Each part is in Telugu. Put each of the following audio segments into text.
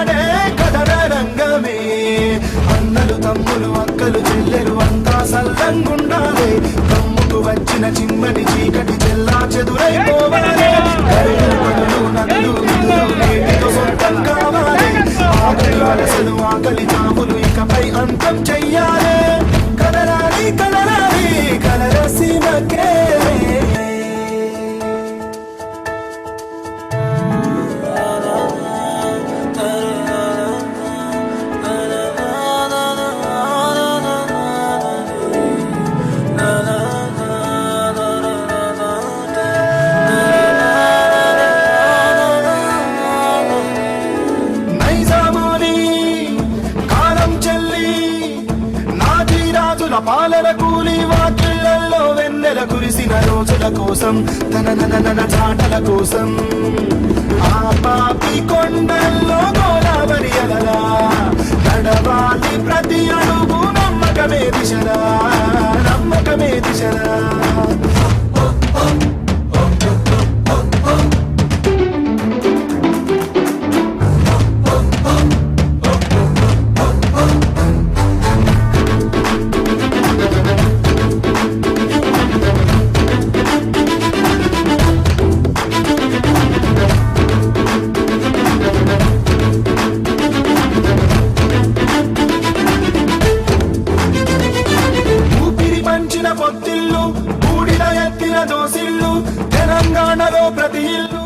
నాడే కథన రంగమే అన్నలు తమ్ములు అక్కలు చెల్లెలు అంతా సల్లంగుండాలి కమ్ముకు వచ్చిన చిమ్మటి చీకటి చెల్లా చెదురైపోవాలి నదులు నీటితో సొంతం కావాలి ఆకలి అలసలు ఆకలి చావులు ఇకపై అంతం చెయ్యాలి కలరాలి కలరాలి కలరసీమకే పాలన కూలి వాకిళ్లలో వెన్నెల కురిసిన రోజుల కోసం తన చాటల కోసం ఆ పాపి కొండల్లో గోదావరి అలలా నడవాలి ప్రతి అడుగు నమ్మకమే దిశలా నమ్మకమే దిశలా పొత్తిల్లు బూడిద ఎత్తిన దోసిల్లు తెలంగాణలో ప్రతి ఇల్లు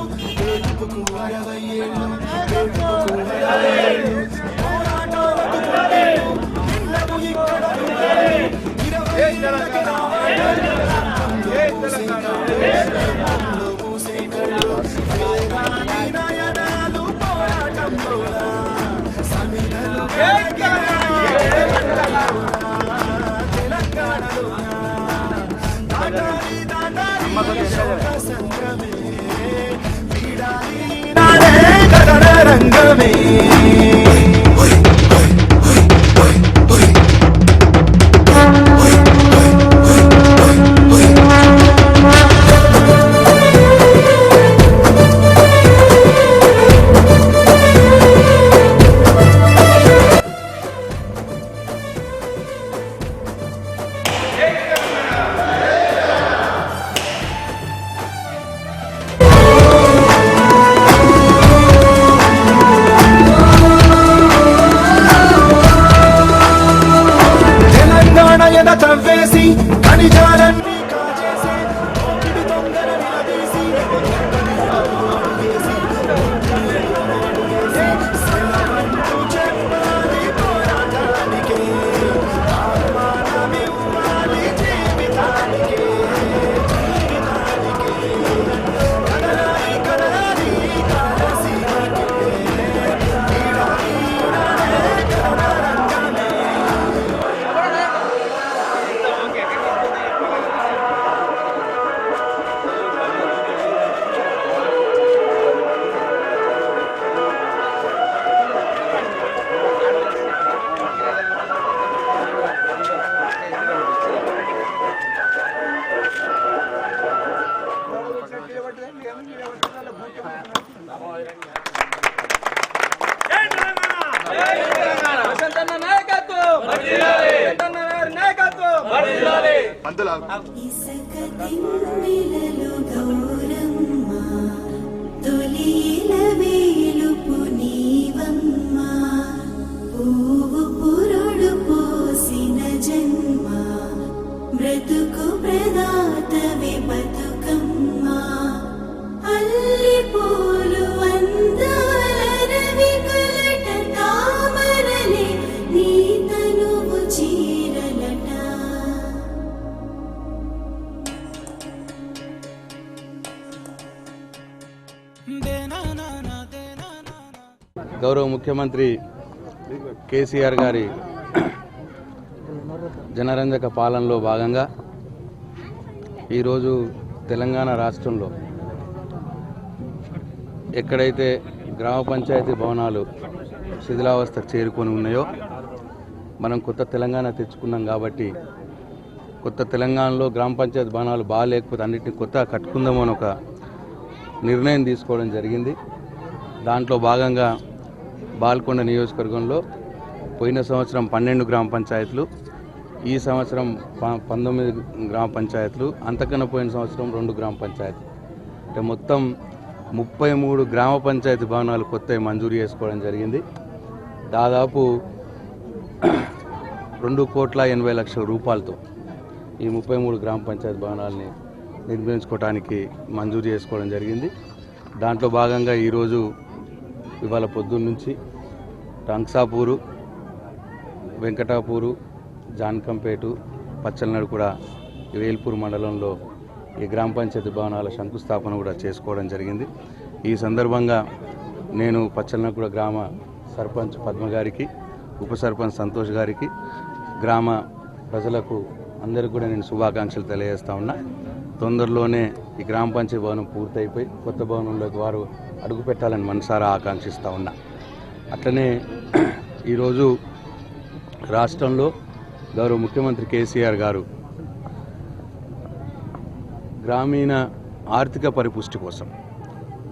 రంగమే తవ్వేసి ఖనిజాలన్నీ కాజేసి ఓపిడి దొంగల నిలదీసి సెలవంటూ చెప్పాలి పోరాటానికి ఆహ్వానమివ్వాలి జీవితానికి కదలాలి కదలాలి కాలసీమకే బ్రతుకు ప్రదాతవే బతుకమ్మా అల్లి పూలు అందాల రవి కలట తామరలే నీ తనువు చీరలట. గౌరవ ముఖ్యమంత్రి కేసీఆర్ గారి జనరంజక పాలనలో భాగంగా ఈరోజు తెలంగాణ రాష్ట్రంలో ఎక్కడైతే గ్రామ పంచాయతీ భవనాలు శిథిలావస్థకు చేరుకొని ఉన్నాయో మనం కొత్త తెలంగాణ తెచ్చుకున్నాం కాబట్టి కొత్త తెలంగాణలో గ్రామ పంచాయతీ భవనాలు బాగాలేకపోతే అన్నింటినీ కొత్తగా కట్టుకుందామని ఒక నిర్ణయం తీసుకోవడం జరిగింది. దాంట్లో భాగంగా బాల్కొండ నియోజకవర్గంలో పోయిన సంవత్సరం 12 గ్రామ పంచాయతీలు, ఈ సంవత్సరం 19 గ్రామ పంచాయతీలు, అంతకన్నా పోయిన సంవత్సరం 2 గ్రామ పంచాయతీలు, అంటే మొత్తం 33 గ్రామ పంచాయతీ భవనాలు కొత్తవి మంజూరు చేసుకోవడం జరిగింది. దాదాపు 2,80,00,000 రూపాయలతో ఈ 33 గ్రామ పంచాయతీ భవనాలని నిర్మించుకోవడానికి మంజూరు చేసుకోవడం జరిగింది. దాంట్లో భాగంగా ఈరోజు ఇవాళ పొద్దున్న నుంచి టంక్సాపూరు, వెంకటాపూరు, జాన్కంపేటు, పచ్చలనాడు కూడా వేల్పూర్ మండలంలో ఈ గ్రామ పంచాయతీ భవనాల శంకుస్థాపన కూడా చేసుకోవడం జరిగింది. ఈ సందర్భంగా నేను పచ్చలనాడు కూడా గ్రామ సర్పంచ్ పద్మ గారికి, ఉప సర్పంచ్ సంతోష్ గారికి, గ్రామ ప్రజలకు అందరికీ కూడా నేను శుభాకాంక్షలు తెలియజేస్తా ఉన్నా. తొందరలోనే ఈ గ్రామ పంచాయతీ భవనం పూర్తయిపోయి కొత్త భవనంలోకి వారు అడుగు పెట్టాలని మనసారా ఆకాంక్షిస్తూ ఉన్నా. అట్లనే ఈరోజు రాష్ట్రంలో గౌరవ ముఖ్యమంత్రి కేసీఆర్ గారు గ్రామీణ ఆర్థిక పరిపుష్టి కోసం,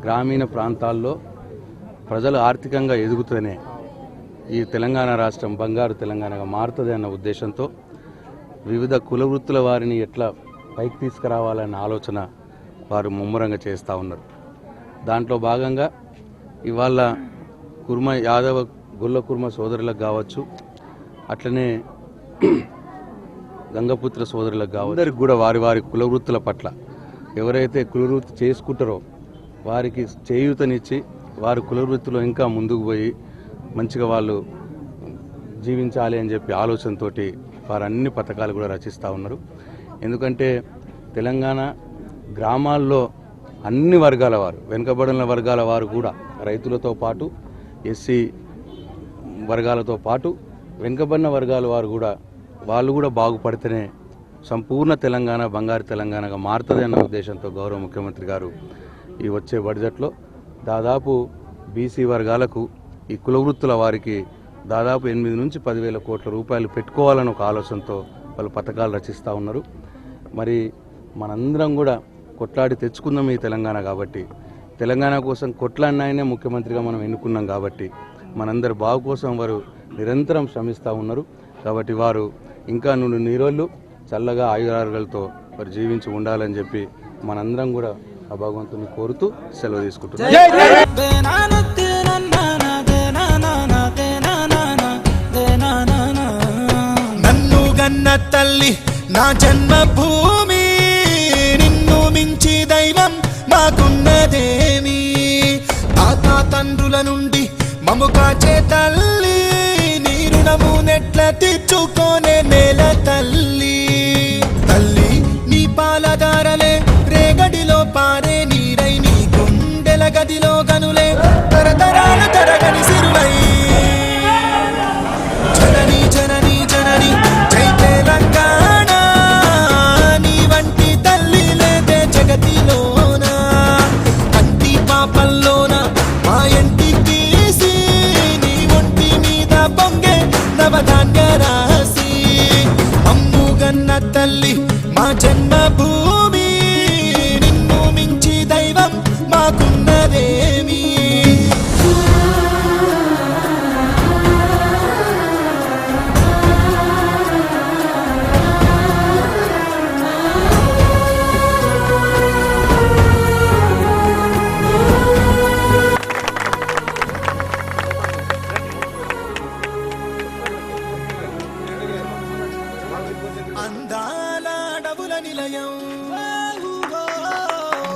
గ్రామీణ ప్రాంతాల్లో ప్రజలు ఆర్థికంగా ఎదుగుతూనే ఈ తెలంగాణ రాష్ట్రం బంగారు తెలంగాణగా మారుతుంది అన్న ఉద్దేశంతో వివిధ కుల వృత్తుల వారిని ఎట్లా పైకి తీసుకురావాలన్న ఆలోచన వారు ముమ్మరంగా చేస్తూ ఉన్నారు. దాంట్లో భాగంగా ఇవాళ యాదవ గొల్ల కుర్మ సోదరులకు కావచ్చు, అట్లనే గంగపుత్ర సోదరులకు కావచ్చు, అందరికి కూడా వారి వారి కుల వృత్తుల పట్ల ఎవరైతే కుల వృత్తి చేసుకుంటారో వారికి చేయూతనిచ్చి వారి కుల వృత్తిలో ఇంకా ముందుకు పోయి మంచిగా వాళ్ళు జీవించాలి అని చెప్పి ఆలోచనతోటి వారు అన్ని పథకాలు కూడా రచిస్తూ ఉన్నారు. ఎందుకంటే తెలంగాణ గ్రామాల్లో అన్ని వర్గాల వారు, వెనుకబడిన వర్గాల వారు కూడా, రైతులతో పాటు ఎస్సీ వర్గాలతో పాటు వెనుకబడిన వర్గాల వారు కూడా, వాళ్ళు కూడా బాగుపడితేనే సంపూర్ణ తెలంగాణ బంగారు తెలంగాణగా మారుతుంది అన్న ఉద్దేశంతో గౌరవ ముఖ్యమంత్రి గారు ఈ వచ్చే బడ్జెట్లో దాదాపు బీసీ వర్గాలకు, ఈ కుల వృత్తుల వారికి దాదాపు 8 నుంచి 10,000 కోట్ల రూపాయలు పెట్టుకోవాలని ఒక ఆలోచనతో వాళ్ళు పథకాలు రచిస్తూ ఉన్నారు. మరి మనందరం కూడా కొట్లాడి తెచ్చుకుందాం ఈ తెలంగాణ. కాబట్టి తెలంగాణ కోసం కొట్లాడినాయనే ముఖ్యమంత్రిగా మనం ఎన్నుకున్నాం. కాబట్టి మనందరి బాగు కోసం వారు నిరంతరం శ్రమిస్తూ ఉన్నారు. కాబట్టి వారు ఇంకా నీరోళ్ళు చల్లగా ఆయురారోగ్యాలతో వారు జీవించి ఉండాలని చెప్పి మనందరం కూడా ఆ భగవంతుని కోరుతూ సెలవు తీసుకుంటున్నాం. కన్న తల్లి నా జన్మభూమి, నిన్ను మించి దైవం మాకున్నదేమి, తాత తండ్రుల నుండి మము కాచే తల్లి, నీ రుణము నెట్ల తీర్చుకోనే నేల తల్లి. తల్లి నీ పాలదారలే రేగడిలో పారే నీరై, నీ గుండెల గదిలో గనులే తరతరాల తరగని సిరులై, జనని జనని జనని జై తెలంగాణ, నీ వంటి తల్లి లేదే జగతిలోన, కంటి పాపల్లోన మా ఇంటికి నీ ఒంటి మీద పొంగే నవధాన్య రాసి, అమ్ముగన్న తల్లి మా జన్మభూమి, నిన్ను మించి దైవం మాకున్నదేమి. అందాల అడవుల నిలయం,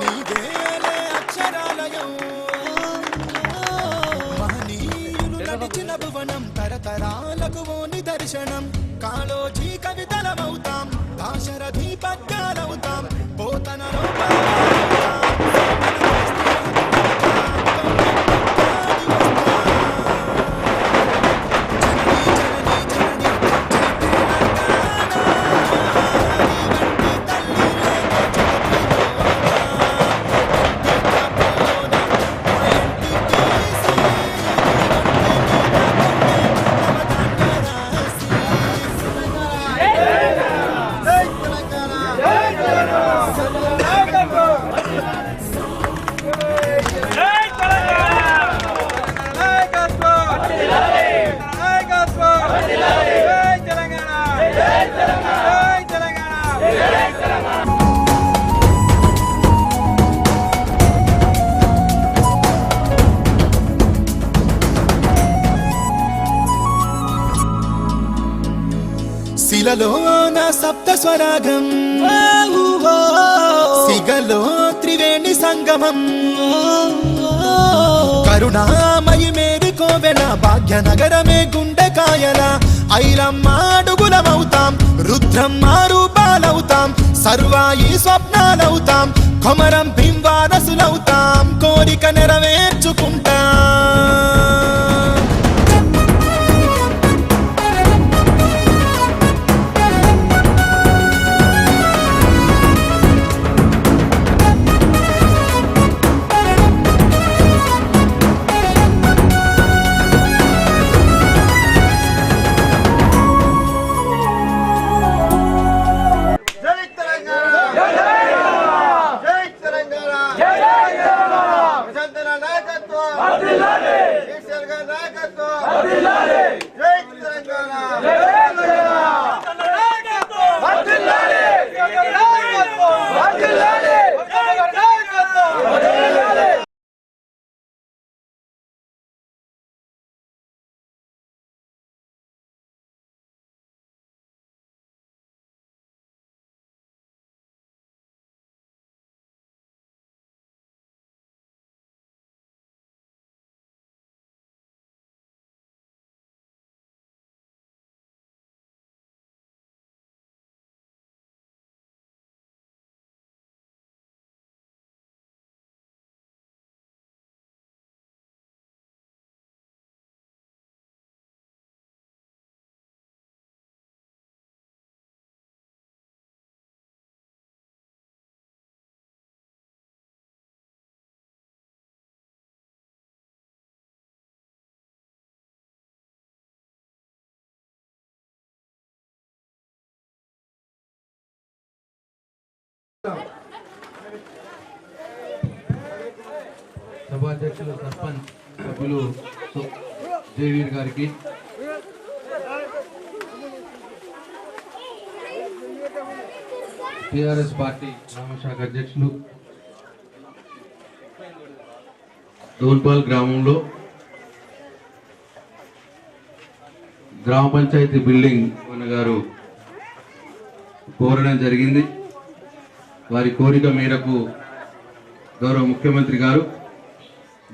నీదేలే అక్షరాలయం, మహనీయులు నడిచిన భువనం, తరతరాలకు ఓ నిదర్శనం, కాళోజీ కవితలమవుతాం, దాశరథి పద్యాలవుతాం, పోతనలో శిలలోన సప్త స్వరాగం, సిగలో త్రివేణి సంగమం, కరుణామయి మేరి కోవెల భాగ్యనగరమే గుండెకాయల ఐలమ్మ అడుగులమవుతాం, రుద్రమ్మ రూపాలవుతాం, సర్వాయి స్వప్నాలవుతాం, కొమరం భీంవారసులవుతాం, కోరిక నెరవేర్చుకుంటాం. సభాధ్యక్షులు సర్పంచ్ సభ్యులు జయవీర్ గారికి, టిఆర్ఎస్ పార్టీ గ్రామ శాఖ అధ్యక్షులు, దోన్పాల్ గ్రామంలో గ్రామ పంచాయతీ బిల్డింగ్ మన గారు కోరడం జరిగింది. వారి కోరిక మేరకు గౌరవ ముఖ్యమంత్రి గారు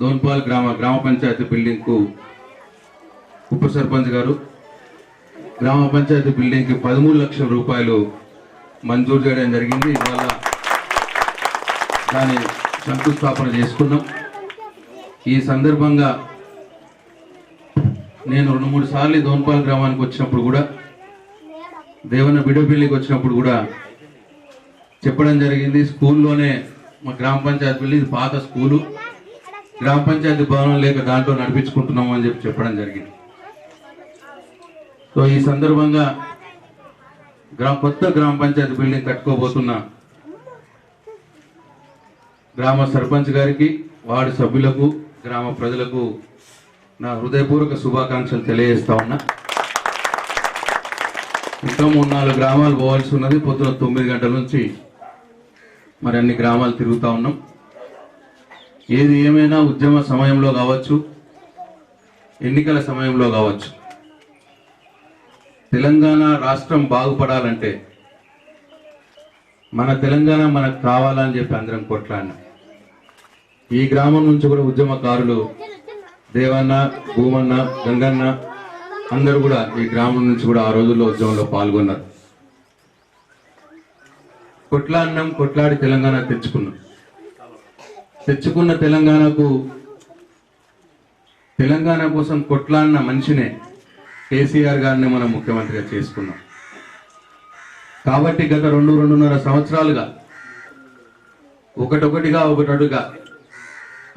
దోన్పాల్ గ్రామ పంచాయతీ బిల్డింగ్కు ఉప సర్పంచ్ గారు గ్రామ పంచాయతీ బిల్డింగ్కి 13 లక్షల రూపాయలు మంజూరు చేయడం జరిగింది. ఇవాళ దాని శంకుస్థాపన చేసుకున్నాం. ఈ సందర్భంగా నేను 2-3 సార్లు దోన్పాల్ గ్రామానికి వచ్చినప్పుడు కూడా, దేవన్న బిడోపల్లికి వచ్చినప్పుడు కూడా చెప్పడం జరిగింది. స్కూల్లోనే మా గ్రామ పంచాయతీ బిల్డింగ్ పాత స్కూలు, గ్రామ పంచాయతీ భవనం లేక దాంట్లో నడిపించుకుంటున్నాము అని చెప్పడం జరిగింది. సో ఈ సందర్భంగా కొత్త గ్రామ పంచాయతీ బిల్డింగ్ కట్టుకోబోతున్న గ్రామ సర్పంచ్ గారికి, వార్డు సభ్యులకు, గ్రామ ప్రజలకు నా హృదయపూర్వక శుభాకాంక్షలు తెలియజేస్తా ఉన్నా. ఇంకా 3-4 గ్రామాలు పోవాల్సి ఉన్నది. పొద్దున 9 గంటల నుంచి మరి అన్ని గ్రామాలు తిరుగుతూ ఉన్నాం. ఏది ఏమైనా ఉద్యమ సమయంలో కావచ్చు, ఎన్నికల సమయంలో కావచ్చు, తెలంగాణ రాష్ట్రం బాగుపడాలంటే మన తెలంగాణ మనకు కావాలని చెప్పి అందరం కొట్లాడినాం. ఈ గ్రామం నుంచి కూడా ఉద్యమకారులు దేవన్న, భూమన్న, గంగన్న అందరూ కూడా ఈ గ్రామం నుంచి కూడా ఆ రోజుల్లో ఉద్యమంలో పాల్గొన్నారు. కొట్లాడినాం, కొట్లాడి తెలంగాణ తెచ్చుకున్న తెలంగాణ కోసం కొట్లాడిన మనిషినే కేసీఆర్ గారిని మనం ముఖ్యమంత్రిగా చేసుకున్నాం. కాబట్టి గత 2-2.5 సంవత్సరాలుగా ఒకటడుగా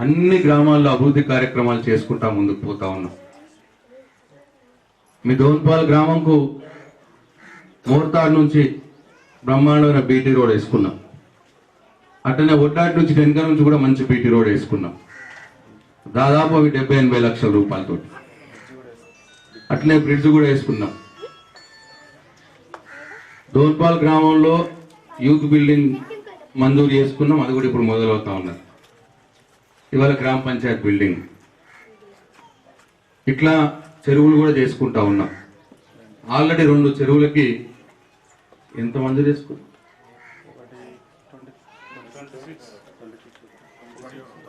అన్ని గ్రామాల్లో అభివృద్ధి కార్యక్రమాలు చేసుకుంటా ముందుకు పోతా ఉన్నాం. మీ దోన్పాల్ గ్రామంకు మోర్తాడ్ నుంచి బ్రహ్మాండమైన బీటీ రోడ్ వేసుకున్నాం. అట్లనే ఒడ్డాటి నుంచి వెనుక నుంచి కూడా మంచి బీటీ రోడ్ వేసుకున్నాం. దాదాపు అవి 70-80 లక్షల రూపాయలతో. అట్లనే బ్రిడ్జ్ కూడా వేసుకున్నాం. దోన్పాల్ గ్రామంలో యూత్ బిల్డింగ్ మంజూరు చేసుకున్నాం. అది కూడా ఇప్పుడు మొదలవుతా ఉన్నది. ఇవాళ గ్రామ పంచాయత్ బిల్డింగ్, ఇట్లా చెరువులు కూడా చేసుకుంటా ఉన్నాం. ఆల్రెడీ 2 చెరువులకి ఎంత మంజూరు చేసుకున్నారు?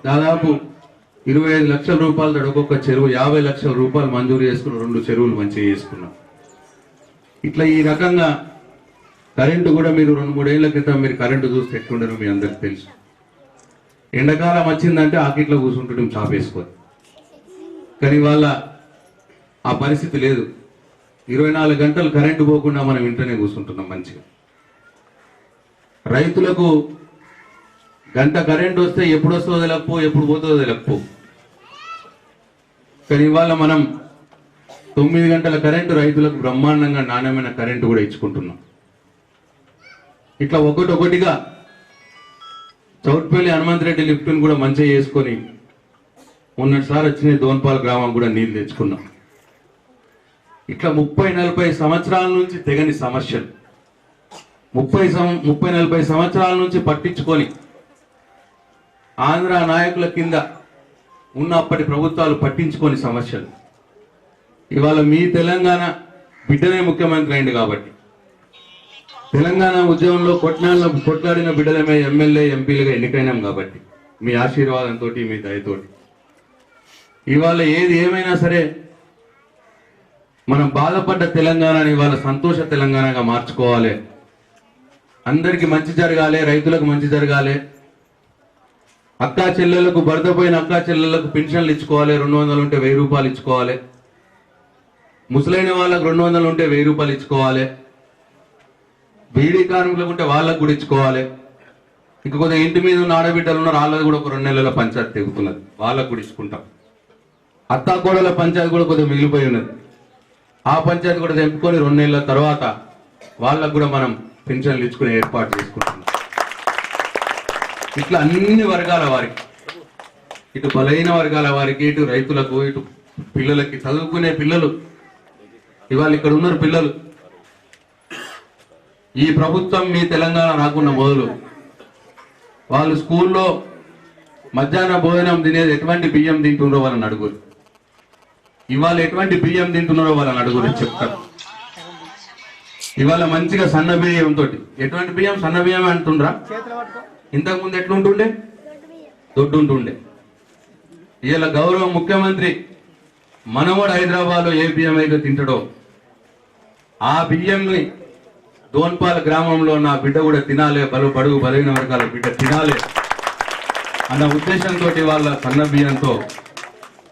దాదాపు 25 లక్షల రూపాయలు ఒక్కొక్క చెరువు 50 లక్షల రూపాయలు మంజూరు చేసుకున్న 2 చెరువులు మంచిగా చేసుకున్నాం. ఇట్లా ఈ రకంగా కరెంటు కూడా మీరు 2-3 ఏళ్ల క్రితం మీరు కరెంటు చూస్తే ఎట్లుండరు మీ అందరికి తెలుసు. ఎండాకాలం వచ్చిందంటే ఆకిట్లో కూర్చుంటుంటే చాపేసుకోదు. కానీ వాళ్ళ ఆ పరిస్థితి లేదు. 24 గంటలు కరెంటు పోకుండా మనం ఇంట్లోనే కూర్చుంటున్నాం మంచిగా. రైతులకు గంట కరెంటు వస్తే ఎప్పుడు వస్తుందో తెలియకపో, ఎప్పుడు పోతుందో తెలియకపో. కానీ ఇవాళ మనం 9 గంటల కరెంటు రైతులకు బ్రహ్మాండంగా నాణ్యమైన కరెంటు కూడా ఇచ్చుకుంటున్నాం. ఇట్లా ఒకటిగా చౌట్పల్లి హనుమంతరెడ్డి లిఫ్ట్ను కూడా మంచిగా చేసుకొని మొన్నటిసారి వచ్చిన దోన్పాల్ గ్రామం కూడా నీళ్లు తెచ్చుకున్నాం. ఇట్లా 30-40 సంవత్సరాల నుంచి తెగని సమస్యలు 30-40 సంవత్సరాల నుంచి పట్టించుకొని ఆంధ్ర నాయకుల కింద ఉన్న అప్పటి ప్రభుత్వాలు పట్టించుకొని సమస్యలు ఇవాళ మీ తెలంగాణ బిడ్డనే ముఖ్యమంత్రి అయింది కాబట్టి తెలంగాణ ఉద్యమంలో కొట్లాడిన బిడ్డలమే ఎమ్మెల్యే ఎంపీలుగా ఎన్నికైనాం కాబట్టి మీ ఆశీర్వాదంతో మీ దయతోటి ఇవాళ ఏది ఏమైనా సరే మనం బాధపడ్డ తెలంగాణని ఇవాళ సంతోష తెలంగాణగా మార్చుకోవాలి. అందరికి మంచి జరగాలి, రైతులకు మంచి జరగాలి, అక్కా చెల్లెలకు భర్తపోయిన అక్కా చెల్లెలకు పెన్షన్లు ఇచ్చుకోవాలి, 200 ఉంటే 1000 రూపాయలు ఇచ్చుకోవాలి, ముసలైన వాళ్ళకు 200 ఉంటే 1000 రూపాయలు ఇచ్చుకోవాలి, బీడీ కార్మికులకు ఉంటే వాళ్ళకు కూడా ఇచ్చుకోవాలి. ఇంక కొద్దిగా ఇంటి మీద ఉన్న ఆడబిడ్డలు ఉన్నారు, వాళ్ళది కూడా ఒక 2 నెలల పంచాయతీ తెగుతున్నది, వాళ్ళకు కూడా ఇచ్చుకుంటాం. అత్తా కోడల పంచాయతీ కూడా కొద్దిగా మిగిలిపోయి ఉన్నది, ఆ పంచాయతీ కూడా తెంపుకొని 2 నెలల తర్వాత వాళ్ళకు కూడా మనం పెన్షన్లు ఇచ్చుకునే ఏర్పాటు చేసుకుంటున్నాం. ఇట్లా అన్ని వర్గాల వారికి, ఇటు బలైన వర్గాల వారికి, ఇటు రైతులకు, ఇటు పిల్లలకి, చదువుకునే పిల్లలు ఇవాళ ఇక్కడ ఉన్నారు పిల్లలు. ఈ ప్రభుత్వం మీ తెలంగాణ రాకున్న మొదలు వాళ్ళు స్కూల్లో మధ్యాహ్న భోజనం తినేది ఎటువంటి బియ్యం తింటున్నారో వాళ్ళని అడుగురు, ఇవాళ ఎటువంటి బియ్యం తింటున్నారో వాళ్ళని అడుగురు చెప్తారు. ఇవాళ మంచిగా సన్న బియ్యంతో, ఎటువంటి బియ్యం? సన్న బియ్యం అంటుండ్రా? ఇంతకు ముందు ఎట్లుంటుండే? దొడ్డు ఉంటుండే. ఇలా గౌరవ ముఖ్యమంత్రి మనవడు హైదరాబాద్ లో ఏ బియ్యం అయితే తింటాడో ఆ బియ్యంని దోన్పాల్ గ్రామంలో నా బిడ్డ కూడా తినాలి, బడుగు బలైన వర్గాల బిడ్డ తినాలి అన్న ఉద్దేశంతో వాళ్ళ సన్న బియ్యంతో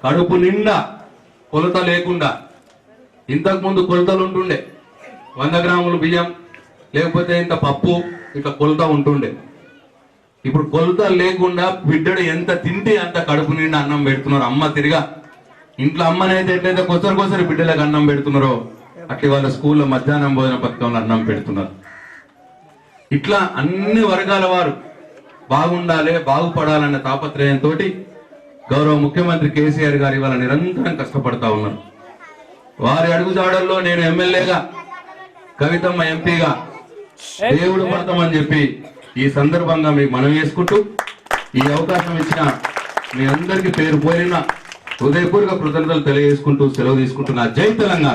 కడుపు నిండా కొలత లేకుండా, ఇంతకు ముందు కొలతలు ఉంటుండే, 100 గ్రాములు బియ్యం లేకపోతే ఇంత పప్పు ఇట్లా కొలత ఉంటుండే. ఇప్పుడు కొలత లేకుండా బిడ్డడు ఎంత తింటే అంత కడుపు నిండా అన్నం పెడుతున్నారు. అమ్మ తిరిగా ఇంట్లో అమ్మనైతే ఎట్లయితే కొసరు బిడ్డలకు అన్నం పెడుతున్నారో అట్లా వాళ్ళ స్కూల్లో మధ్యాహ్నం భోజన పథకంలో అన్నం పెడుతున్నారు. ఇట్లా అన్ని వర్గాల వారు బాగుండాలి, బాగుపడాలన్న తాపత్రయంతో గౌరవ ముఖ్యమంత్రి కేసీఆర్ గారు ఇవాళ నిరంతరం కష్టపడతా ఉన్నారు. వారి అడుగుజాడల్లో నేను ఎమ్మెల్యేగా, కవితమ్మ ఎంపీగా దేవుడు పడతామని చెప్పి ఈ సందర్భంగా మీకు మనం చేసుకుంటూ ఈ అవకాశం ఇచ్చిన మీ అందరికీ పేరు పోయిన హృదయపూర్వక కృతజ్ఞతలు తెలియజేసుకుంటూ సెలవు తీసుకుంటున్నా. జై తెలంగాణ.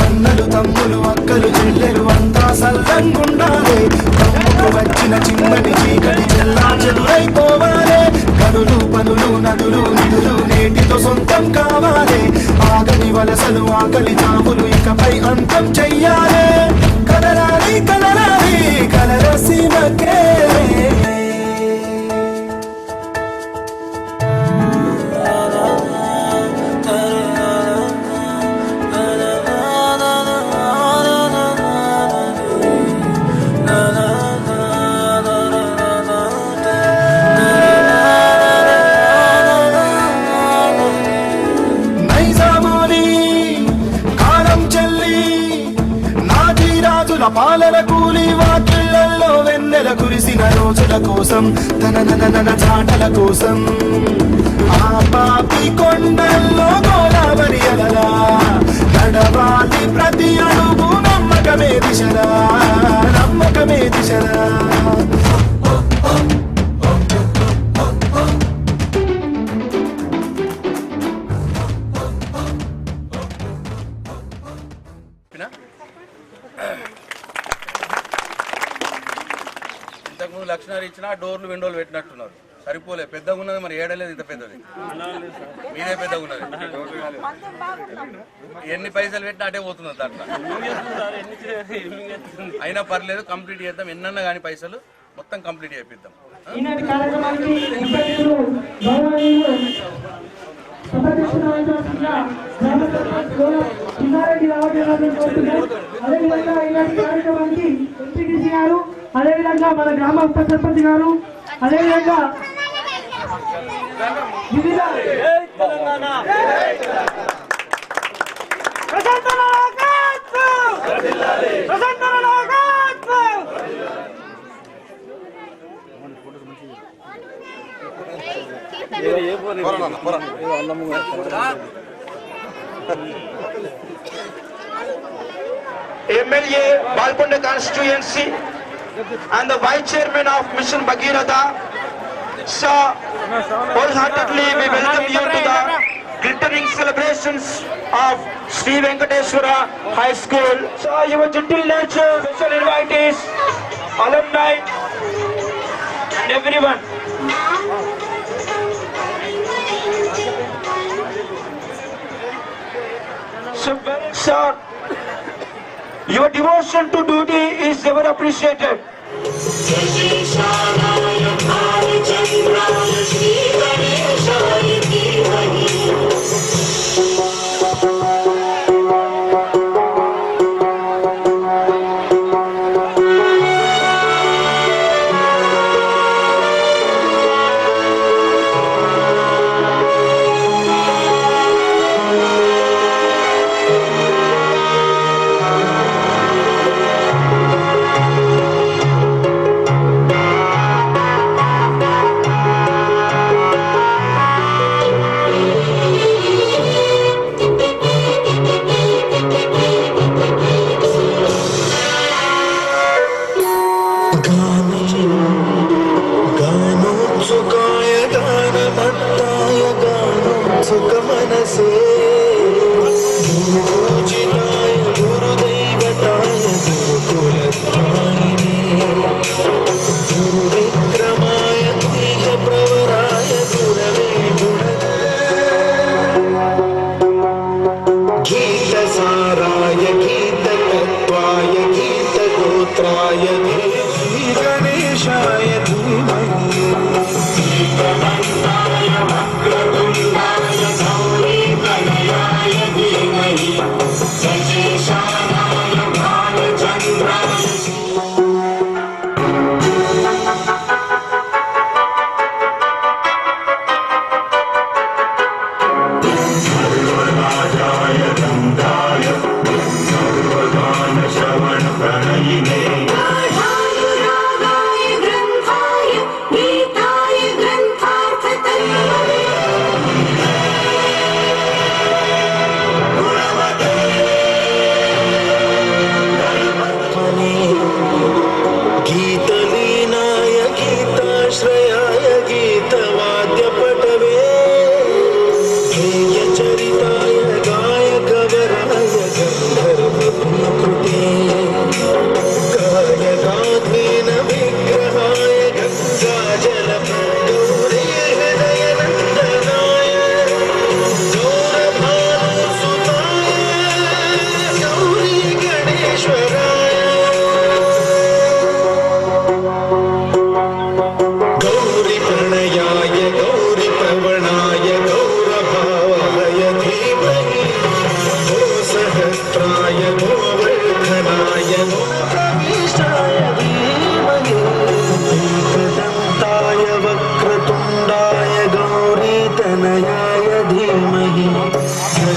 అన్నలు తమ్ములు అక్కలు చెల్లెలు అంతా సల్లంగుండాలే, తమ్ముకు వచ్చిన చిన్నటి చీకటి చెల్లా చెదురైపోవాలే, కనులు పనులు నదులు నిధులు నేటితో సొంతం కావాలే, ఆగని వలసలు ఆకలి చావులు ఇకపై అంతం చెయ్యాలే, కదలాలి కదలాలి కలల సీమకే. పాలన కూలి వాకిళ్లలో వెన్నెల కురిసిన రోజుల కోసం తన చాటల కోసం ఆ పాపి కొండల్లో గోదావరి అలలా నడవాలి ప్రతి అడుగు నమ్మకమే దిశరా నమ్మకమే దిశరా ఇంతకుముందు లక్షణాలు ఇచ్చినా డోర్లు విండోలు పెట్టినట్టున్నారు సరిపోలే పెద్దగా ఉన్నది మరి ఏడలేదు ఇంత పెద్దది మీదే పెద్దగా ఉన్నది ఎన్ని పైసలు పెట్టినా అటే పోతున్నది దాంట్లో అయినా పర్లేదు కంప్లీట్ చేద్దాం ఎన్నన్నా కానీ పైసలు మొత్తం కంప్లీట్ చేపిద్దాం అదేవిధంగా మన గ్రామ ఉప సర్పంచ్ గారు అదేవిధంగా MLA Balkonda constituency and the Vice Chairman of Mission Bhagirath. So, wholeheartedly we welcome you to the glittering celebrations of Sri Venkateswara High School. So, your gentle nature, special invitees, alumni, and everyone. So, well, sir, your devotion to duty is ever appreciated.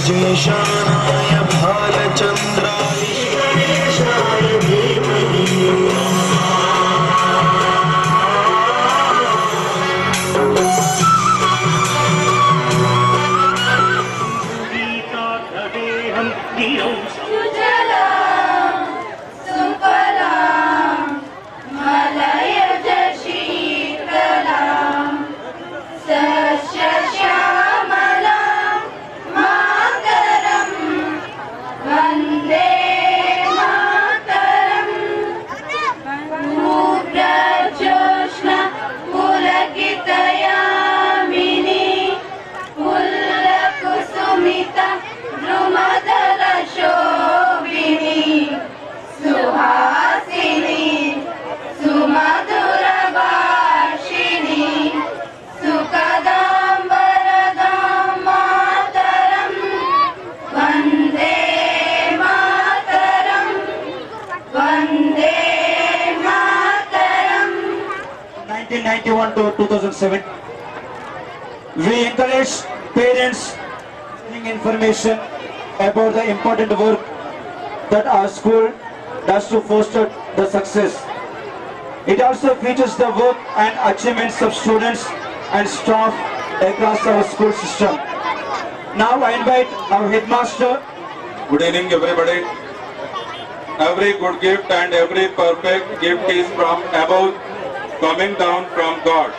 गणेशाय भालचंद्राय गणेशाय धीमहि 1991 to 2007. We encourage parents giving information about the important work that our school does to foster the success. It also features the work and achievements of students and staff across our school system. Now I invite our headmaster. Good evening, everybody. Every good gift and every perfect gift is from above, coming down from God.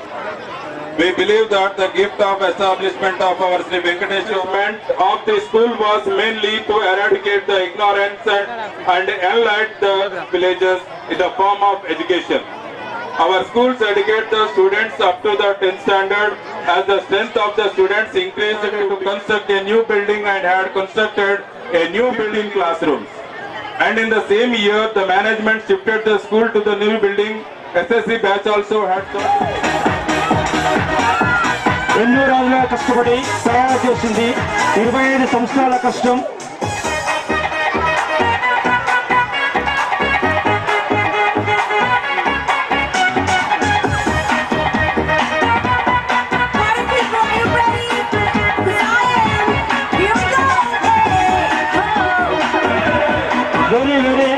We believe that the gift of establishment of our Sri Venkatesh movement of the school was mainly to eradicate the ignorance and enlighten the villages in the form of education. Our schools educate the students up to the 10th standard. As the strength of the students increased to construct a new building and had constructed a new building classrooms. And in the same year, the management shifted the school to the new building. SSC batch also had ఎన్నో రోజులుగా కష్టపడి తయారు చేసింది 25 సంవత్సరాల కష్టం. Very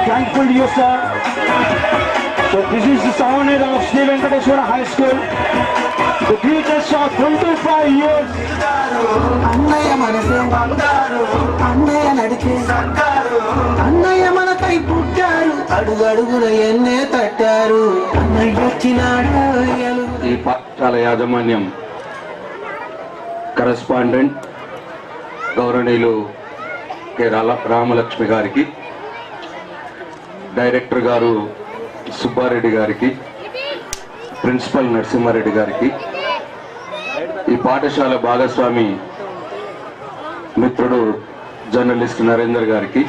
thankful to you, sir. So this is the sound of Sri Venkateshwara High School. The greatest of 25 years. అన్నయ్య మనసే బంగారు, అన్నయ్య నడిచే సర్కారు, అన్నయ్య మనకై పుట్టారు, అడుగు అడుగున ఎన్నే తట్టారు, అన్నయ్య వచ్చినాడు. ఈ పాఠశాల యాజమాన్యం కరెస్పాండెంట్ గౌరవనీయులు కె రామలక్ష్మి గారికి, డైరెక్టర్ గారు సుబ్బారెడ్డి గారికి, ప్రిన్సిపల్ నరసింహారెడ్డి గారికి, ఈ పాఠశాల భాగస్వామి మిత్రుడు జర్నలిస్ట్ నరేందర్ గారికి,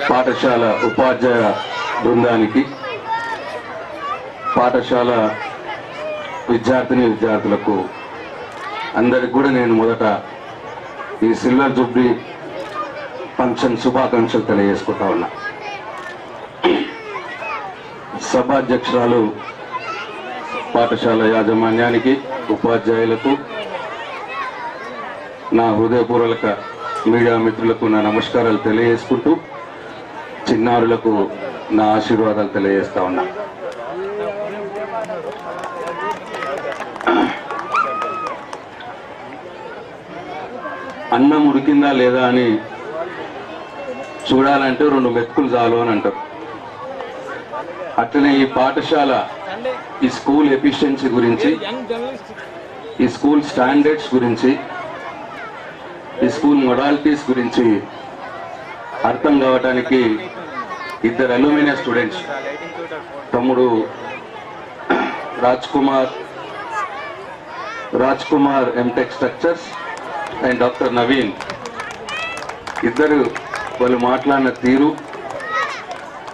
పాఠశాల ఉపాధ్యాయ బృందానికి, పాఠశాల విద్యార్థులకు అందరికి కూడా నేను మొదట ఈ సిల్వర్ జూబ్లీ ఫంక్షన్ శుభాకాంక్షలు తెలియజేసుకుంటా ఉన్నా. సభాధ్యక్షురాలు పాఠశాల యాజమాన్యానికి, ఉపాధ్యాయులకు, నా హృదయపూర్వక మీడియా మిత్రులకు నా నమస్కారాలు తెలియజేసుకుంటూ చిన్నారులకు నా ఆశీర్వాదాలు తెలియజేస్తా ఉన్నా. అన్నం ఉడికిందా లేదా అని చూడాలంటే 2 మెతుకులు చాలు అని అంటారు. అట్లనే ఈ పాఠశాల, ఈ స్కూల్ ఎఫిషియన్సీ గురించి, ఈ స్కూల్ స్టాండర్డ్స్ గురించి, ఈ స్కూల్ మొడాలిటీస్ గురించి అర్థం కావడానికి 2 అల్యూమినియా స్టూడెంట్స్, తమ్ముడు Raj Kumar MTech structures and doctor Naveen, ఇద్దరు వాళ్ళు మాట్లాడిన తీరు,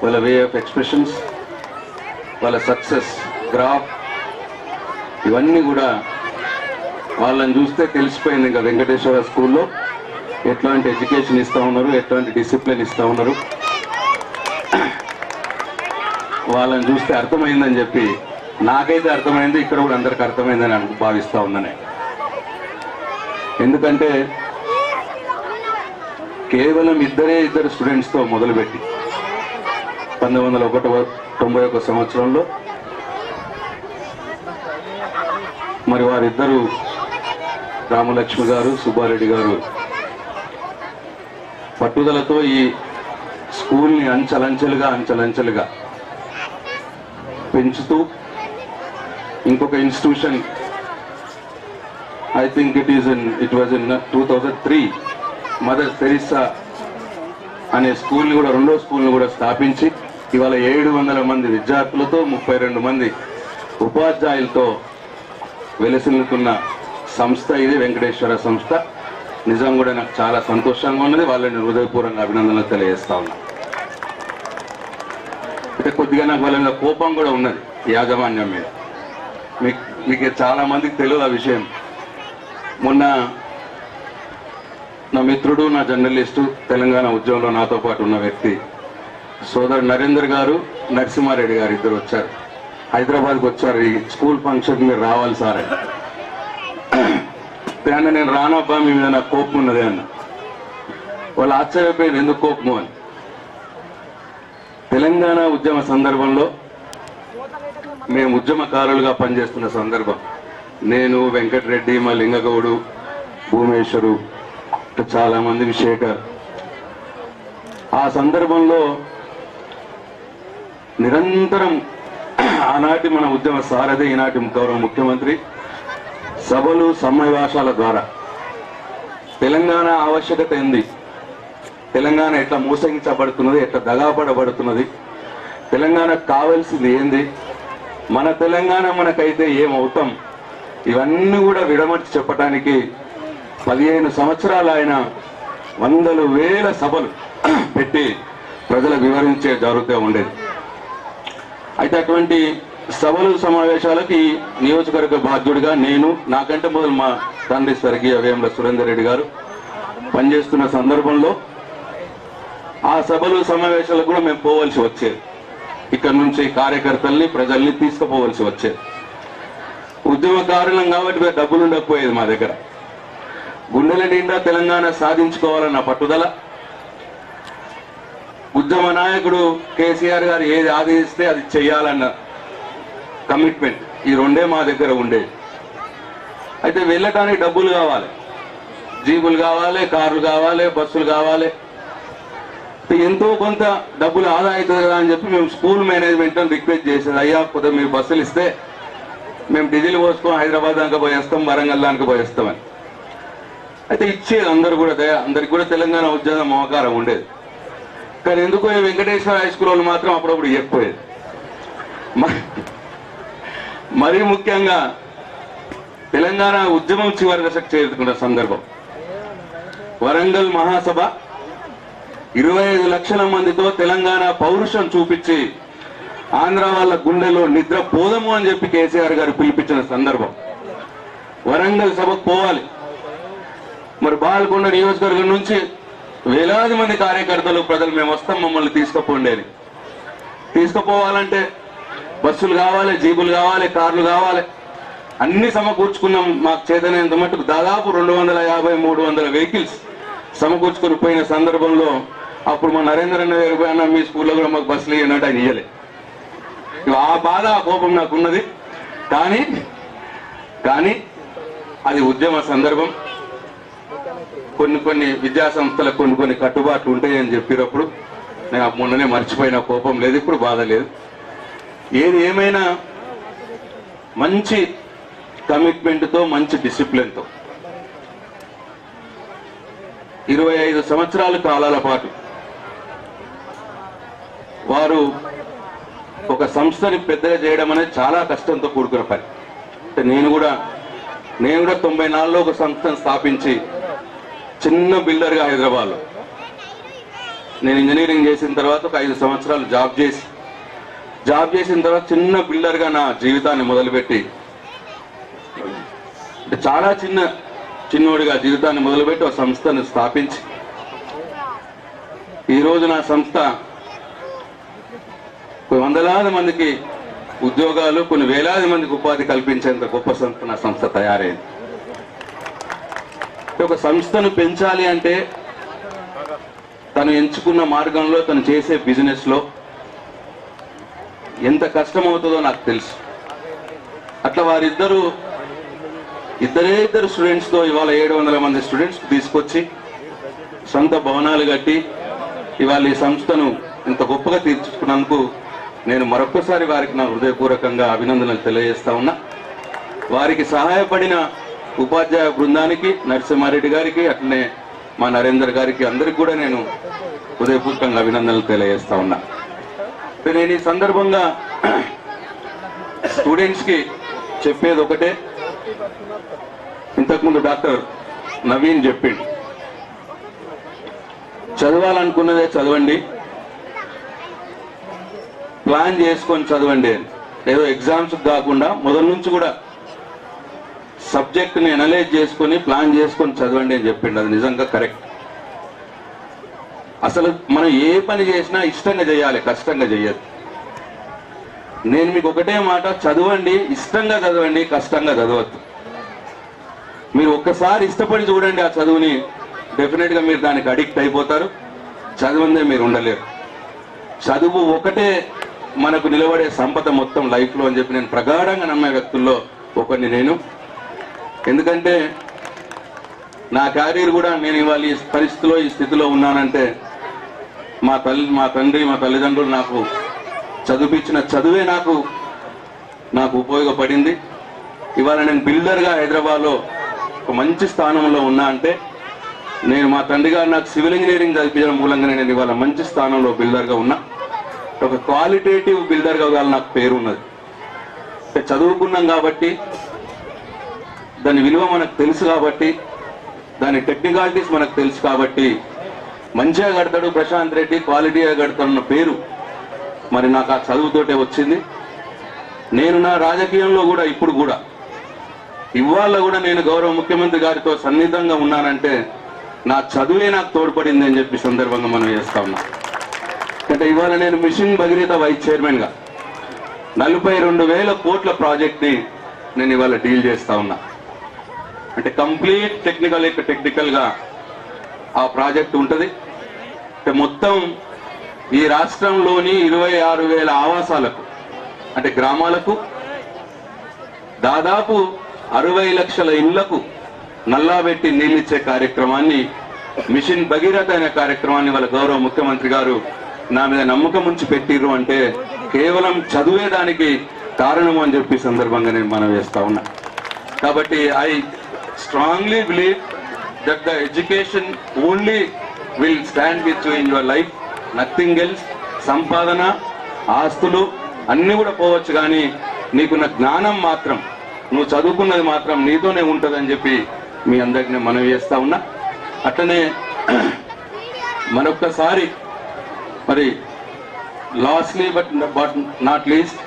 వాళ్ళ వే ఆఫ్ ఎక్స్ప్రెషన్స్, వాళ్ళ సక్సెస్ గ్రాఫ్, ఇవన్నీ కూడా వాళ్ళని చూస్తే తెలిసిపోయింది ఇంకా వెంకటేశ్వర స్కూల్లో ఎట్లాంటి ఎడ్యుకేషన్ ఇస్తూ ఉన్నారు, ఎట్లాంటి డిసిప్లిన్ ఇస్తూ ఉన్నారు. వాళ్ళని చూస్తే అర్థమైందని చెప్పి నాకైతే అర్థమైంది, ఇక్కడ కూడా అందరికి అర్థమైందని భావిస్తూ ఉన్నాను. ఎందుకంటే కేవలం 2 స్టూడెంట్స్తో మొదలుపెట్టి 1991 సంవత్సరంలో మరి వారిద్దరూ రామలక్ష్మి గారు, సుబ్బారెడ్డి గారు పట్టుదలతో ఈ స్కూల్ని అంచెలంచెలుగా పెంచుతూ ఇంకొక institution, I think it was in 2003 mother Teresa అనే స్కూల్ని కూడా, 2వ స్కూల్ని కూడా స్థాపించి ఇవాళ 700 మంది విద్యార్థులతో 32 మంది ఉపాధ్యాయులతో వెలసిల్లుతున్న సంస్థ ఇది, వెంకటేశ్వర సంస్థ. నిజం కూడా నాకు చాలా సంతోషంగా ఉన్నది. వాళ్ళని హృదయపూర్వకంగా అభినందనలు తెలియజేస్తా ఉన్నా. అంటే కొద్దిగా నాకు వాళ్ళ మీద కోపం కూడా ఉన్నది యాజమాన్యం మీద. మీకు చాలా మందికి తెలియదు ఆ విషయం. మొన్న నా మిత్రుడు, నా జర్నలిస్టు, తెలంగాణ ఉద్యమంలో నాతో పాటు ఉన్న వ్యక్తి సోదరు నరేందర్ గారు, నరసింహారెడ్డి గారు ఇద్దరు వచ్చారు, హైదరాబాద్కి వచ్చారు. ఈ స్కూల్ ఫంక్షన్ మీరు రావాలి సార్ అన్న. నేను రానబ్బా, మీ మీద నాకు కోపం ఉన్నది అన్న. వాళ్ళు ఆశ్చర్యపోయారు, ఎందుకు కోపము అని. తెలంగాణ ఉద్యమ సందర్భంలో మేము ఉద్యమకారులుగా పనిచేస్తున్న సందర్భం, నేను, వెంకటరెడ్డి, మా లింగగౌడు, భూమేశ్వరు, చాలా మంది, విశేఖర్. ఆ సందర్భంలో నిరంతరం ఆనాటి మన ఉద్యమ సారథి, ఈనాటి గౌరవ ముఖ్యమంత్రి సభలు సమావేశాల ద్వారా తెలంగాణ ఆవశ్యకత ఏంది, తెలంగాణ ఎట్లా మోసగించబడుతున్నది, ఎట్లా దగాపడబడుతున్నది, తెలంగాణకు కావాల్సింది ఏంది, మన తెలంగాణ మనకైతే ఏమవుతాం, ఇవన్నీ కూడా విడమర్చి చెప్పడానికి 15 సంవత్సరాలు ఆయన వందలు వేల సభలు పెట్టి ప్రజలకు వివరించే జరుగుతూ ఉండేది. అయితే అటువంటి సభలు సమావేశాలకి నియోజకవర్గ బాధ్యుడిగా నేను, నాకంటే మొదలు మా తండ్రి స్వర్గీయ వేముల సురేందర్ రెడ్డి గారు పనిచేస్తున్న సందర్భంలో ఆ సభలు సమావేశాలకు కూడా మేము పోవలసి వచ్చేది. ఇక్కడ నుంచి కార్యకర్తల్ని, ప్రజల్ని తీసుకుపోవలసి వచ్చేది. ఉద్యమకారులం కాబట్టి డబ్బులు ఉండకపోయేది మా దగ్గర. గుండెల నిండా తెలంగాణ సాధించుకోవాలన్న పట్టుదల, ఉద్యమ నాయకుడు కేసీఆర్ గారు ఏది ఆదేశిస్తే అది చెయ్యాలన్న కమిట్మెంట్, ఈ రెండే మా దగ్గర ఉండేది. అయితే వెళ్ళటానికి డబ్బులు కావాలి, జీపులు కావాలి, కార్లు కావాలి, బస్సులు కావాలి. ఎంతో కొంత డబ్బులు ఆదా అవుతుంది కదా అని చెప్పి మేము స్కూల్ మేనేజ్మెంట్ రిక్వెస్ట్ చేసేది, అయ్యా కొద్దిగా మీరు బస్సులు ఇస్తే మేము డీజిల్ పోసుకొని హైదరాబాద్ దాకా పోయేస్తాం, వరంగల్ దాకా పోయేస్తామని. అయితే ఇచ్చేది అందరు కూడా, అందరికి కూడా తెలంగాణ ఉద్యమ మమకారం ఉండేది. కానీ ఎందుకో వెంకటేశ్వర హై స్కూల్ వాళ్ళు మాత్రం అప్పుడప్పుడు ఇవ్వకపోయేది. మరీ ముఖ్యంగా తెలంగాణ ఉద్యమం చివరి దశకు చేరుకున్న సందర్భం, వరంగల్ మహాసభ 25 లక్షల మందితో తెలంగాణ పౌరుషం చూపించి ఆంధ్ర వాళ్ళ గుండెలో నిద్ర పోదము అని చెప్పి కేసీఆర్ గారు పిలిపించిన సందర్భం. వరంగల్ సభకు పోవాలి. మరి బాల్కొండ నియోజకవర్గం నుంచి వేలాది మంది కార్యకర్తలు, ప్రజలు మేము వస్తాం, మమ్మల్ని తీసుకుపోండి అని. తీసుకుపోవాలంటే బస్సులు కావాలి, జీపులు కావాలి, కార్లు కావాలి, అన్ని సమకూర్చుకున్నాం. మాకు చేతనైనంత మటుకు దాదాపు 250-300 వెహికల్స్ సమకూర్చుకొని పోయిన సందర్భంలో అప్పుడు మా నరేంద్ర అన్న గారు, అన్న మీ స్కూల్లో కూడా మాకు బస్సులు ఇవ్వనట్టు ఆయన ఇయ్యలే. ఆ బాధ, ఆ కోపం నాకున్నది. కానీ అది ఉద్యమ సందర్భం. కొన్ని విద్యా సంస్థలకు కొన్ని కట్టుబాట్లు ఉంటాయని చెప్పినప్పుడు నేను మొన్ననే మర్చిపోయిన, కోపం లేదు, ఇప్పుడు బాధ లేదు. ఏది ఏమైనా మంచి కమిట్మెంట్తో, మంచి డిసిప్లిన్తో 25 సంవత్సరాల కాలాల పాటు వారు ఒక సంస్థని పెద్దగా చేయడం అనేది చాలా కష్టంతో కూడుకున్న పని. నేను కూడా 94లో ఒక సంస్థను స్థాపించి చిన్న బిల్డర్గా హైదరాబాద్లో నేను ఇంజనీరింగ్ చేసిన తర్వాత ఒక 5 సంవత్సరాలు జాబ్ చేసిన తర్వాత చిన్న బిల్డర్గా నా జీవితాన్ని మొదలుపెట్టి, చాలా చిన్నోడిగా జీవితాన్ని మొదలుపెట్టి ఒక సంస్థను స్థాపించి ఈరోజు నా సంస్థ కొన్ని వందలాది మందికి ఉద్యోగాలు, కొన్ని వేలాది మందికి ఉపాధి కల్పించేంత గొప్ప సంస్థ నా సంస్థ తయారైంది. ఒక సంస్థను పెంచాలి అంటే తను ఎంచుకున్న మార్గంలో, తను చేసే బిజినెస్లో ఎంత కష్టమవుతుందో నాకు తెలుసు. అట్లా వారిద్దరు స్టూడెంట్స్తో ఇవాళ 700 మంది స్టూడెంట్స్ తీసుకొచ్చి సొంత భవనాలు కట్టి ఇవాళ ఈ సంస్థను ఇంత గొప్పగా తీర్చుకున్నందుకు నేను మరొక్కసారి వారికి నా హృదయపూర్వకంగా అభినందనలు తెలియజేస్తా ఉన్నా. వారికి సహాయపడిన ఉపాధ్యాయ బృందానికి, నరసింహారెడ్డి గారికి, అట్లనే మా నరేందర్ గారికి, అందరికి కూడా నేను హృదయపూర్వకంగా అభినందనలు తెలియజేస్తా ఉన్నా. నేను ఈ సందర్భంగా స్టూడెంట్స్కి చెప్పేది ఒకటే. ఇంతకుముందు డాక్టర్ నవీన్ చెప్పిండు, చదవాలనుకున్నదే చదవండి, ప్లాన్ చేసుకొని చదవండి అని. ఏదో ఎగ్జామ్స్ కాకుండా మొదటి నుంచి కూడా సబ్జెక్ట్ని అనలైజ్ చేసుకొని ప్లాన్ చేసుకొని చదవండి అని చెప్పిండు. అది నిజంగా కరెక్ట్. అసలు మనం ఏ పని చేసినా ఇష్టంగా చేయాలి, కష్టంగా చేయదు. నేను మీకు ఒకటే మాట, చదవండి, ఇష్టంగా చదవండి, కష్టంగా చదవద్దు. మీరు ఒక్కసారి ఇష్టపడి చూడండి ఆ చదువుని, డెఫినెట్గా మీరు దానికి అడిక్ట్ అయిపోతారు. చదవందే మీరు ఉండలేరు. చదువు ఒకటే మనకు నిలబడే సంపద మొత్తం లైఫ్లో అని చెప్పి నేను ప్రగాఢంగా నమ్మే వ్యక్తుల్లో ఒకరిని నేను. ఎందుకంటే నా క్యారియర్ కూడా నేను ఇవాళ ఈ పరిస్థితిలో, ఈ స్థితిలో ఉన్నానంటే మా తండ్రి మా తల్లిదండ్రులు నాకు చదివించిన చదువే నాకు ఉపయోగపడింది. ఇవాళ నేను బిల్డర్గా హైదరాబాద్లో ఒక మంచి స్థానంలో ఉన్నా అంటే నేను మా తండ్రి గారు నాకు సివిల్ ఇంజనీరింగ్ చదివించడం మూలంగానే నేను ఇవాళ మంచి స్థానంలో బిల్డర్గా ఉన్నా. ఒక క్వాలిటేటివ్ బిల్డర్గా ఇవాళ నాకు పేరు ఉన్నది. చదువుకున్నాం కాబట్టి, దాని విలువ మనకు తెలుసు కాబట్టి, దాని టెక్నికాలిటీస్ మనకు తెలుసు కాబట్టి, మంచిగా కడతాడు ప్రశాంత్ రెడ్డి, క్వాలిటీగా కడతాడన్న పేరు మరి నాకు ఆ చదువుతోటే వచ్చింది. నేను నా రాజకీయంలో కూడా ఇప్పుడు కూడా ఇవాళ కూడా నేను గౌరవ ముఖ్యమంత్రి గారితో సన్నిహితంగా ఉన్నానంటే నా చదువే నాకు తోడ్పడింది అని చెప్పి సందర్భంగా మనం చేస్తా ఉన్నాం. అంటే ఇవాళ నేను మిషన్ భగీరథ వైస్ చైర్మన్గా 42,000 కోట్ల ప్రాజెక్ట్ని నేను ఇవాళ డీల్ చేస్తా ఉన్నా. అంటే కంప్లీట్ టెక్నికల్గా ఆ ప్రాజెక్ట్ ఉంటుంది. అంటే మొత్తం ఈ రాష్ట్రంలోని 26,000 ఆవాసాలకు, అంటే గ్రామాలకు, దాదాపు 60 లక్షల ఇళ్లకు నల్లాబెట్టి నీళ్ళిచ్చే కార్యక్రమాన్ని, మిషన్ భగీరథ అనే కార్యక్రమాన్ని వాళ్ళ గౌరవ ముఖ్యమంత్రి గారు నా మీద నమ్మకం ఉంచి పెట్టిర్రు అంటే కేవలం చదువే దానికి కారణం అని చెప్పి సందర్భంగా నేను మనం చేస్తా ఉన్నా. కాబట్టి I strongly believe that the education only will stand with you in your life, nothing else. సంపాదన, ఆస్తులు అన్నీ కూడా పోవచ్చు, కానీ నీకున్న జ్ఞానం మాత్రం, నువ్వు చదువుకున్నది మాత్రం నీతోనే ఉంటుందని చెప్పి మీ అందరికి నేను మనవి చేస్తా ఉన్నా. అట్లనే మరొక్కసారి మరి లాస్ట్లీ బట్ నాట్ లీస్ట్,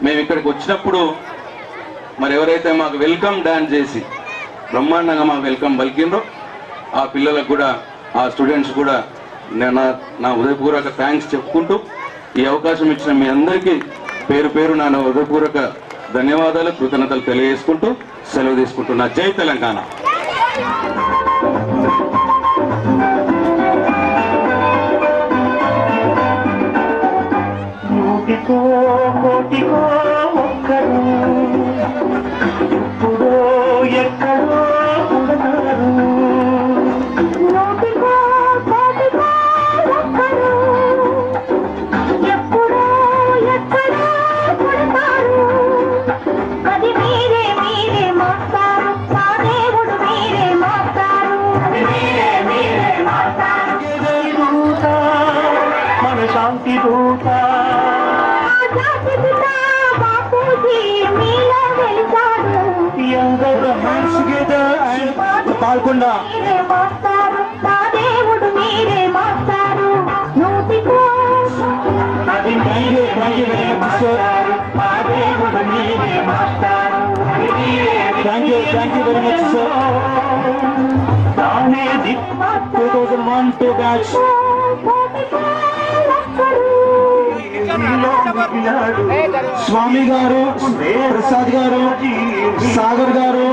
మేము ఇక్కడికి వచ్చినప్పుడు మరి ఎవరైతే మాకు వెల్కమ్ డాన్స్ చేసి బ్రహ్మాండంగా మాకు వెల్కమ్ పలికిండ్రో ఆ పిల్లలకు కూడా, ఆ స్టూడెంట్స్ కూడా నా హృదయపూర్వక థ్యాంక్స్ చెప్పుకుంటూ, ఈ అవకాశం ఇచ్చిన మీ అందరికీ పేరు పేరు నా హృదయపూర్వక ధన్యవాదాలు, కృతజ్ఞతలు తెలియజేసుకుంటూ సెలవు తీసుకుంటున్నా. జై తెలంగాణ. కోటికో కోటికో ఒక్కరు ఎప్పుడో ఎక్కడో పుడతారు. నోటికో కోటికో ఒక్కరు ఎప్పుడో ఎక్కడో పుడతారు. అది మీరే మీరే మాస్తారు, మా దేవుడు మీరే మాస్తారు. మీరే మాస్తారు. దూత మన శాంతి దూత, పాల్గొండ దేవుడు మీరే మాస్తారు. నూతికో దేవుడు మీరే మాస్తారు. Thank you very much sir. 2001 batch Swami గారు, ప్రసాద్ గారు, సాగర్ గారు,